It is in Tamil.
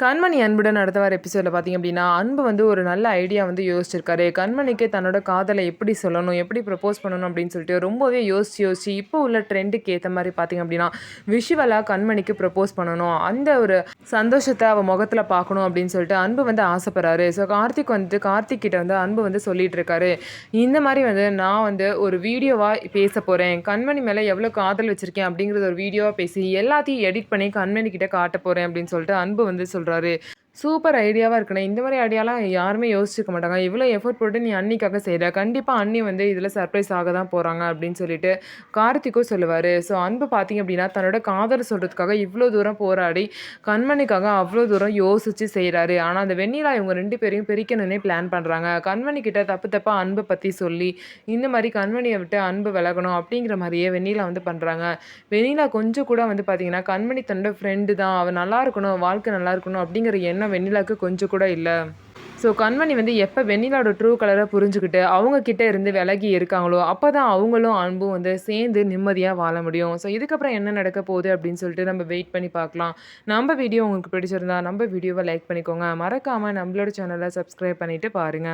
கண்மணி அன்புடன் அடுத்த வார எபிசோடில் பார்த்தீங்க அப்படின்னா, அன்பு வந்து ஒரு நல்ல ஐடியா வந்து யோசிச்சிருக்காரு. கண்மணிக்கு தன்னோட காதலை எப்படி சொல்லணும், எப்படி ப்ரப்போஸ் பண்ணணும் அப்படின்னு சொல்லிட்டு ரொம்பவே யோசிச்சு இப்போ உள்ள ட்ரெண்டுக்கு ஏற்ற மாதிரி பார்த்தீங்க அப்படின்னா, விஷுவலா கண்மணிக்கு ப்ரப்போஸ் பண்ணணும். அந்த ஒரு சந்தோஷத்தை அவள் முகத்தில் பார்க்கணும் அப்படின்னு சொல்லிட்டு அன்பு வந்து ஆசைப்படுறாரு. ஸோ கார்த்திக் கிட்ட வந்து அன்பு வந்து சொல்லிட்டு இருக்காரு. இந்த மாதிரி வந்து நான் வந்து ஒரு வீடியோவாக பேச போகிறேன். கண்மணி மேலே எவ்வளோ காதல் வச்சுருக்கேன் அப்படிங்கிறத ஒரு வீடியோவாக பேசி எல்லாத்தையும் எடிட் பண்ணி கண்மணி கிட்ட காட்ட போகிறேன் அப்படின்னு சொல்லிட்டு அன்பு வந்து சொல்கிறாரு. சூப்பர் ஐடியாவா இருக்குண்ணே. இந்த மாரி ஐடியாலாம் யாருமே யோசிச்சிருக்க மாட்டாங்க. இவ்ளோ எஃபோர்ட் போட்டு நீ அண்ணிக்காக செய்ற. கண்டிப்பா அண்ணி வந்து இதில சர்ப்ரைஸ் ஆக தான் போறாங்க அப்படின்னு சொல்லிட்டு கார்த்திக்கும் சொல்லுவாரு. ஸோ அன்பு பார்த்தீங்க அப்படின்னா, தன்னோட காதல சொல்றதுக்காக இவ்ளோ தூரம் போராடி, கண்மணிக்காக அவ்ளோ தூரம் யோசிச்சு செய்றாரு. ஆனா அந்த வெண்ணிலா இவங்க 2 பேரையும் பிரிக்கணும்னே பிளான் பண்றாங்க. கண்மணி கிட்ட தப்பு தப்பா அன்ப பத்தி சொல்லி, இந்த மாரி கண்மணிய விட்டு அன்பு விலகணும் அப்படிங்கிற மாரியே வெண்ணிலா வந்து பண்றாங்க. வெண்ணிலா கொஞ்சம் கூட வந்து பார்த்தீங்கன்னா, கண்மணி தன்னோட ஃப்ரெண்டு தான். அவ நல்லா இருக்கணும், வாழ்க்கை நல்லா இருக்கணும் அப்படிங்கிற எண்ணம் வெண்ணிலாக்கு கொஞ்சம் கூட இல்ல. ஸோ கண்மணி வந்து எப்ப வெண்ணிலாவோட ட்ரூ கலர புரிஞ்சுகிட்டு, அவங்க கிட்ட இருந்து விலகி இருக்காங்களோ, அப்பதான் அவங்களும் அன்பும் வந்து சேர்ந்து நிம்மதியா வாழ முடியும். ஸோ இதுக்கப்புறம் என்ன நடக்க போகுது அப்படின்னு சொல்லிட்டு நம்ம வெயிட் பண்ணி பார்க்கலாம். நம்ம வீடியோ உங்களுக்கு பிடிச்சிருந்தா, நம்ம வீடியோவ லைக் பண்ணிக்கோங்க. மறக்காம நம்மளோட சேனல சப்ஸ்கிரைப் பண்ணிட்டு பாருங்க.